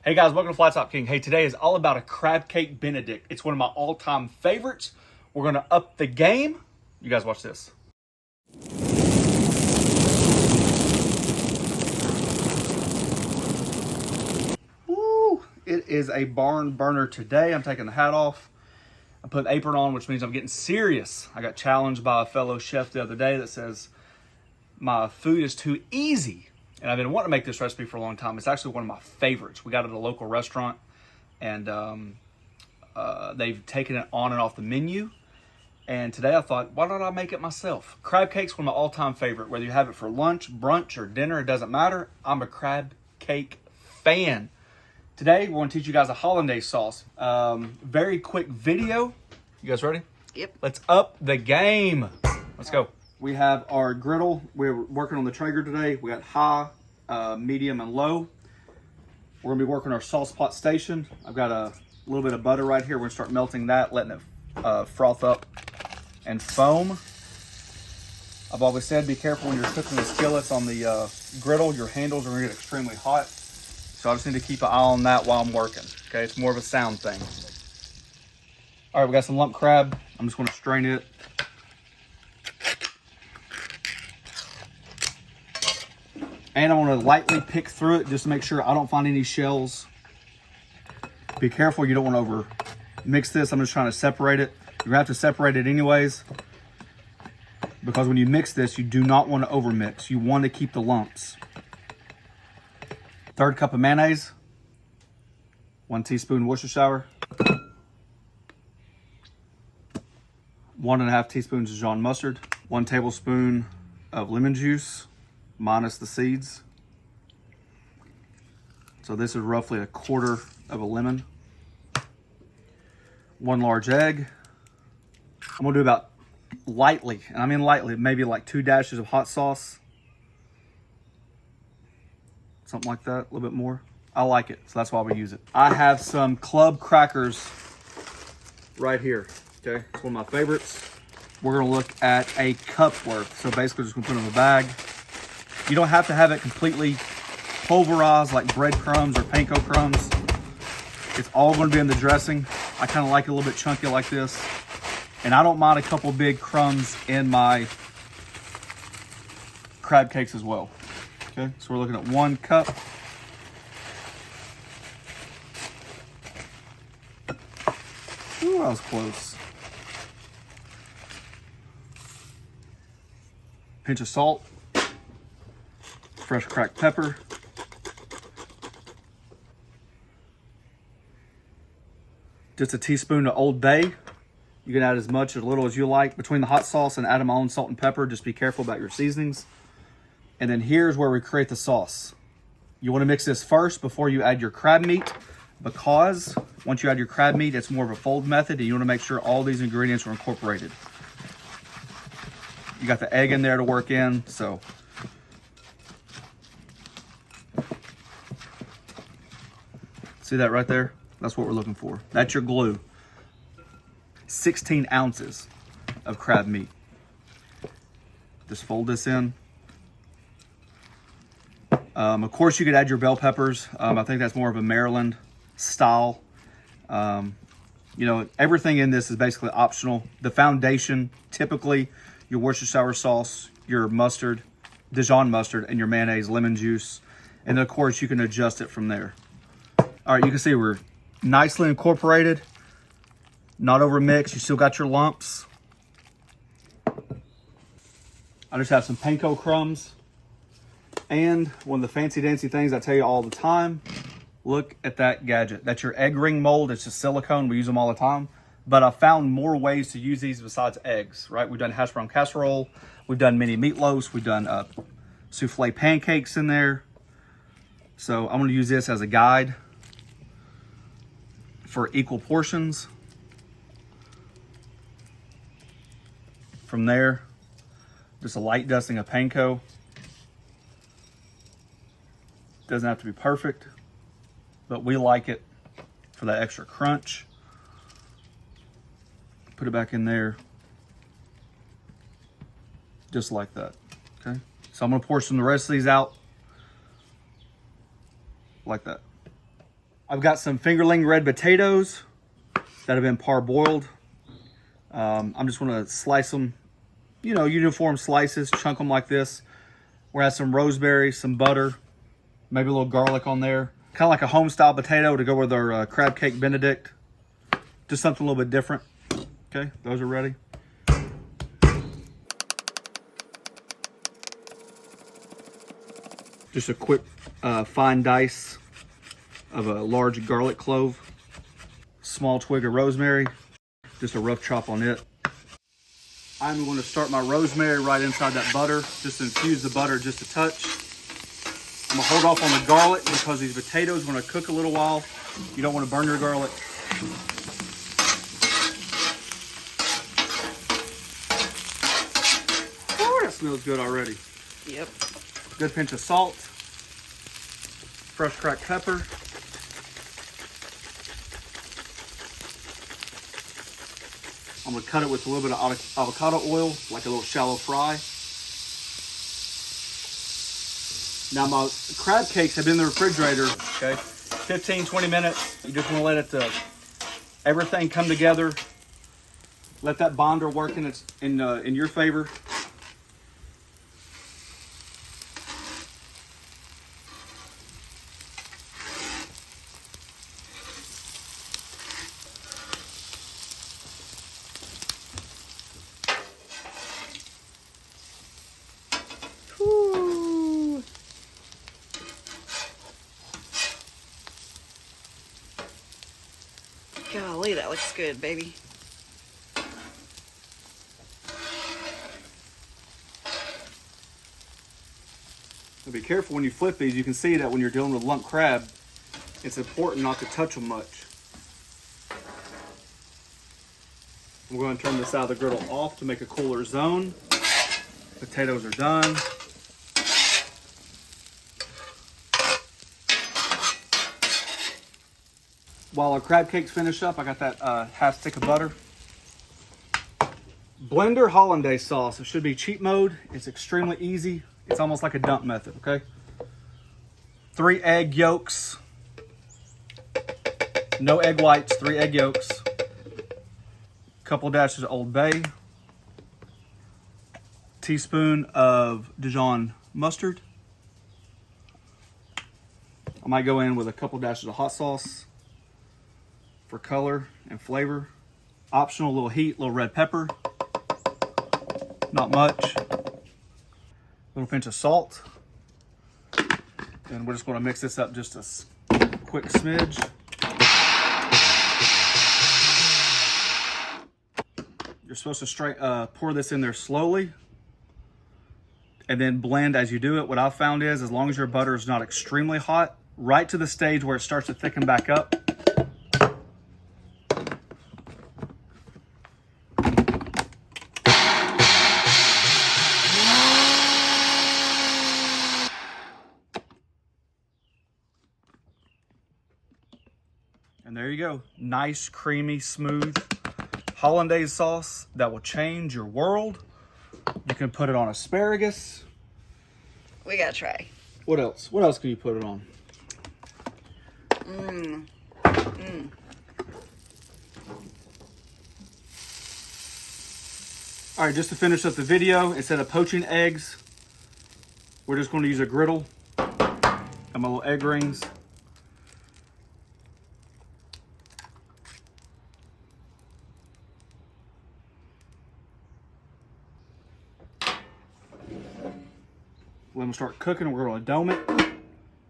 Hey guys, welcome to Flat Top King. Hey, today is all about a Crab Cake Benedict. It's one of my all-time favorites. We're gonna up the game. You guys watch this. Woo! It is a barn burner today. I'm taking the hat off. I put an apron on, which means I'm getting serious. I got challenged by a fellow chef the other day that says my food is too easy. And I've been wanting to make this recipe for a long time. It's actually one of my favorites. We got it at a local restaurant, and they've taken it on and off the menu. And today I thought, why don't I make it myself? Crab cake's one of my all-time favorite. Whether you have it for lunch, brunch, or dinner, it doesn't matter. I'm a crab cake fan. Today, we're going to teach you guys a hollandaise sauce. Very quick video. You guys ready? Yep. Let's up the game. Let's go. We have our griddle. We're working on the Traeger today. We got high, medium, and low. We're gonna be working our sauce pot station. I've got a little bit of butter right here. We're gonna start melting that, letting it froth up and foam. I've always said, be careful when you're cooking the skillets on the griddle. Your handles are gonna get extremely hot. So I just need to keep an eye on that while I'm working. Okay, it's more of a sound thing. All right, we got some lump crab. I'm just gonna strain it. And I want to lightly pick through it just to make sure I don't find any shells. Be careful, you don't want to over mix this. I'm just trying to separate it. You're gonna have to separate it anyways, because when you mix this, you do not want to over mix. You want to keep the lumps. 1/3 cup of mayonnaise, 1 teaspoon Worcestershire, 1.5 teaspoons of Dijon mustard, 1 tablespoon of lemon juice, minus the seeds. So this is roughly 1/4 of a lemon. 1 large egg. I'm gonna do about lightly, and I mean lightly, maybe like 2 dashes of hot sauce. Something like that, a little bit more. I like it, so that's why we use it. I have some club crackers right here, okay? It's one of my favorites. We're gonna look at a cup worth. So basically just gonna put it in a bag. You don't have to have it completely pulverized like breadcrumbs or panko crumbs. It's all going to be in the dressing. I kind of like it a little bit chunky like this. And I don't mind a couple big crumbs in my crab cakes as well. Okay, so we're looking at 1 cup. Ooh, that was close. Pinch of salt. Fresh cracked pepper, just a teaspoon of Old Bay. You can add as much or little as you like. Between the hot sauce and adding my own salt and pepper, just be careful about your seasonings. And then here's where we create the sauce. You want to mix this first before you add your crab meat, because once you add your crab meat, it's more of a fold method, and you want to make sure all these ingredients are incorporated. You got the egg in there to work in, so see that right there? That's what we're looking for. That's your glue. 16 ounces of crab meat. Just fold this in. Of course, you could add your bell peppers. I think that's more of a Maryland style. You know, everything in this is basically optional. The foundation, typically your Worcestershire sauce, your mustard, Dijon mustard, and your mayonnaise, lemon juice. And then of course, you can adjust it from there. All right, you can see we're nicely incorporated, not over mixed. You still got your lumps. I just have some panko crumbs. And one of the fancy dancy things I tell you all the time, look at that gadget. That's your egg ring mold. It's just silicone. We use them all the time. But I found more ways to use these besides eggs, right? We've done hash brown casserole. We've done mini meatloafs. We've done souffle pancakes in there. So I'm gonna use this as a guide for equal portions. From there, just a light dusting of panko. Doesn't have to be perfect, but we like it for that extra crunch. Put it back in there, just like that, okay? So I'm gonna portion the rest of these out like that. I've got some fingerling red potatoes that have been parboiled. I'm just gonna slice them, you know, uniform slices, chunk them like this. We're gonna have some rosemary, some butter, maybe a little garlic on there. Kind of like a home style potato to go with our Crab Cake Benedict. Just something a little bit different. Okay, those are ready. Just a quick fine dice of a large garlic clove. Small twig of rosemary. Just a rough chop on it. I'm going to start my rosemary right inside that butter. Just infuse the butter just a touch. I'm going to hold off on the garlic because these potatoes, when I cook a little while, you don't want to burn your garlic. Oh, that smells good already. Yep. Good pinch of salt. Fresh cracked pepper. I'm gonna cut it with a little bit of avocado oil, like a little shallow fry. Now my crab cakes have been in the refrigerator, okay? 15, 20 minutes. You just wanna let it, everything come together. Let that bonder work in your favor. Golly, that looks good, baby. So be careful when you flip these. You can see that when you're dealing with lump crab, it's important not to touch them much. I'm going to turn this out of the griddle off to make a cooler zone. Potatoes are done. While our crab cakes finish up, I got that half stick of butter. Blender hollandaise sauce. It should be cheat mode. It's extremely easy. It's almost like a dump method, okay? 3 egg yolks. No egg whites, 3 egg yolks. Couple dashes of Old Bay. Teaspoon of Dijon mustard. I might go in with a couple dashes of hot sauce for color and flavor. Optional, little heat, little red pepper. Not much. Little pinch of salt. And we're just going to mix this up just a quick smidge. You're supposed to pour this in there slowly and then blend as you do it. What I've found is, as long as your butter is not extremely hot, right to the stage where it starts to thicken back up. And there you go. Nice, creamy, smooth hollandaise sauce that will change your world. You can put it on asparagus. We gotta try. What else? What else can you put it on? All right, just to finish up the video, instead of poaching eggs, we're just going to use a griddle and my little egg rings. Let them start cooking. We're going to dome it,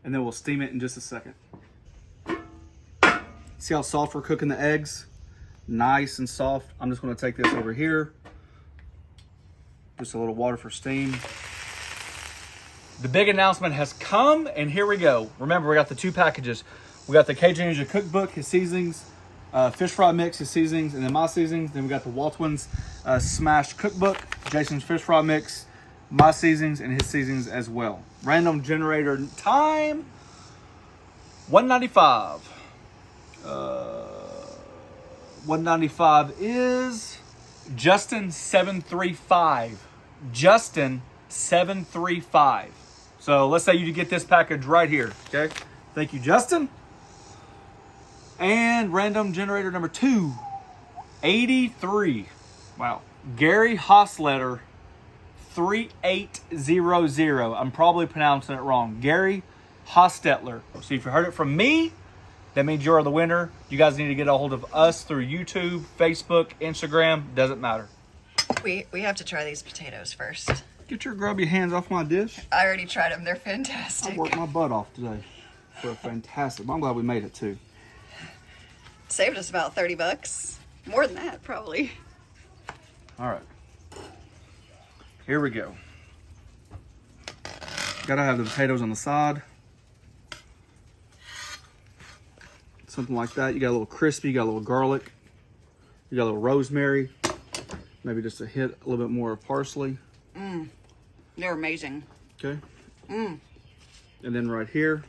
and then we'll steam it in just a second. See how soft we're cooking the eggs? Nice and soft. I'm just going to take this over here. Just a little water for steam. The big announcement has come, and here we go. Remember, we got the 2 packages. We got the KitchenAid cookbook, his seasonings, fish fry mix, his seasonings, and then my seasonings. Then we got the Waltwins smashed cookbook, Jason's fish fry mix, my seasonings, and his seasonings as well. Random generator time, 195. 195 is Justin 735. Justin 735. So let's say you get this package right here. Okay. Thank you, Justin. And random generator number 283. Wow. Gary Hosletter 3800. I'm probably pronouncing it wrong. Gary Hostetler. So if you heard it from me, that means you're the winner. You guys need to get a hold of us through YouTube, Facebook, Instagram. Doesn't matter. We have to try these potatoes first. Get your grubby hands off my dish. I already tried them. They're I fantastic. worked my butt off today for a fantastic. I'm glad we made it too. Saved us about 30 bucks. More than that, probably. All right. Here we go. Gotta have the potatoes on the side. Something like that. You got a little crispy, you got a little garlic, you got a little rosemary, maybe just a hit, a little bit more of parsley. They're amazing. Okay. And then right here,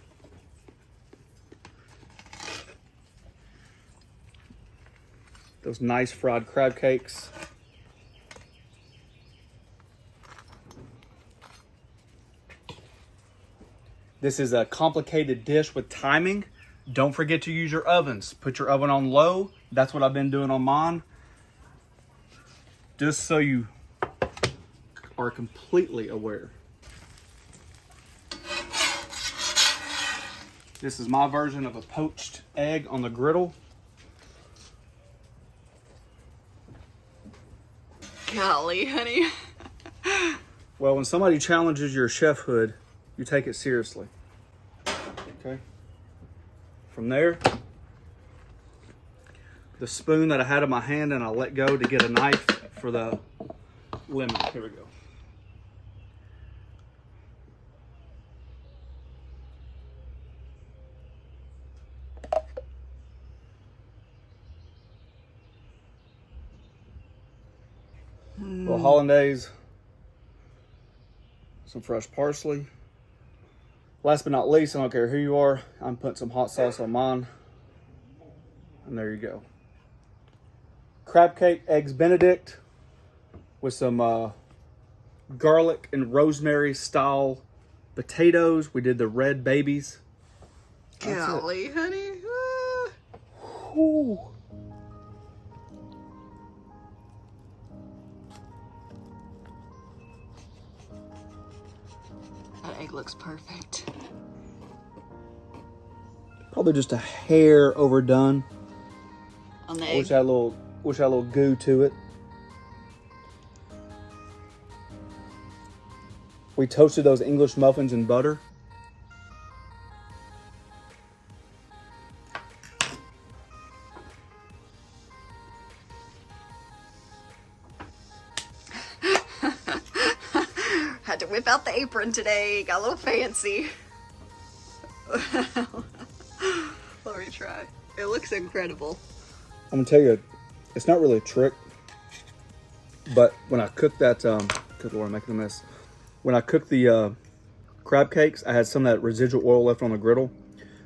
those nice fried crab cakes. This is a complicated dish with timing. Don't forget to use your ovens. Put your oven on low. That's what I've been doing on mine. Just so you are completely aware. This is my version of a poached egg on the griddle. Golly, honey. Well, when somebody challenges your chefhood, you take it seriously. Okay. From there, the spoon that I had in my hand and I let go to get a knife for the lemon. Here we go. A little hollandaise, some fresh parsley. Last but not least, I don't care who you are, I'm putting some hot sauce on mine. And there you go. Crab Cake Eggs Benedict with some garlic and rosemary style potatoes. We did the red babies. Golly, honey. Ooh. That egg looks perfect. Probably just a hair overdone. On the I egg. wish I had a little goo to it. We toasted those English muffins in butter. Had to whip out the apron today. Got a little fancy. Let me try. It looks incredible. I'm gonna tell you, it's not really a trick, but when I cooked that, good Lord, I'm making a mess. When I cooked the crab cakes, I had some of that residual oil left on the griddle,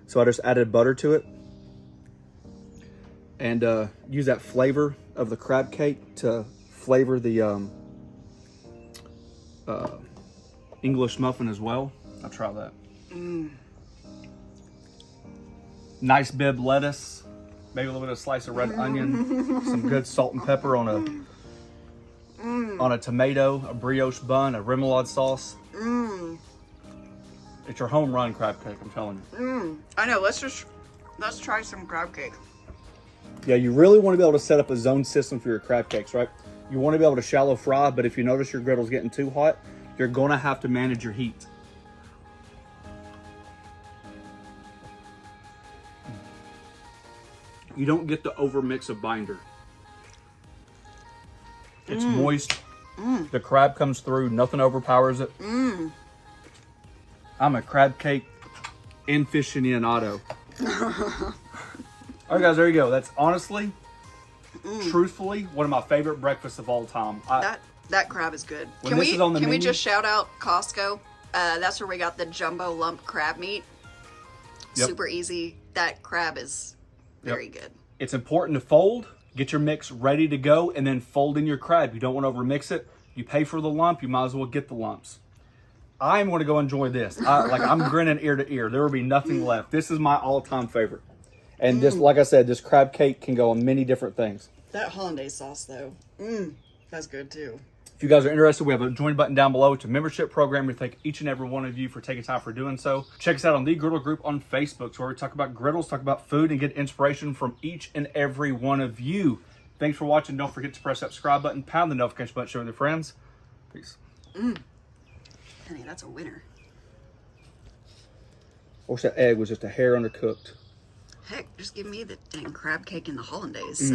so I just added butter to it and use that flavor of the crab cake to flavor the English muffin as well. I'll try that. Nice bib lettuce, maybe a little bit of slice of red onion, some good salt and pepper on a tomato, a brioche bun, a remoulade sauce. It's your home run crab cake, I'm telling you. I know. Let's try some crab cake. Yeah, you really want to be able to set up a zone system for your crab cakes, right? You want to be able to shallow fry, but if you notice your griddle's getting too hot, you're going to have to manage your heat. You don't get the overmix of binder. It's moist. The crab comes through. Nothing overpowers it. I'm a crab cake aficionado. All right, guys, there you go. That's honestly, truthfully, one of my favorite breakfasts of all time. That crab is good. When this is on the Can we menu- just shout out Costco? That's where we got the jumbo lump crab meat. Yep. Super easy. That crab is very good. It's important to fold, get your mix ready to go, and then fold in your crab. You don't want to overmix it. You pay for the lump, you might as well get the lumps. I'm going to go enjoy this. I'm grinning ear to ear. There will be nothing left. This is my all-time favorite. And this, like I said, this crab cake can go on many different things. That hollandaise sauce, though, that's good too. If you guys are interested, we have a join button down below. It's a membership program. We thank each and every one of you for taking time for doing so. Check us out on the Griddle group on Facebook, where we talk about griddles, talk about food, and get inspiration from each and every one of you. Thanks for watching. Don't forget to press that subscribe button, pound the notification button, share with your friends. Peace. Honey, that's a winner. I wish that egg was just a hair undercooked. Heck, just give me the dang crab cake and the hollandaise.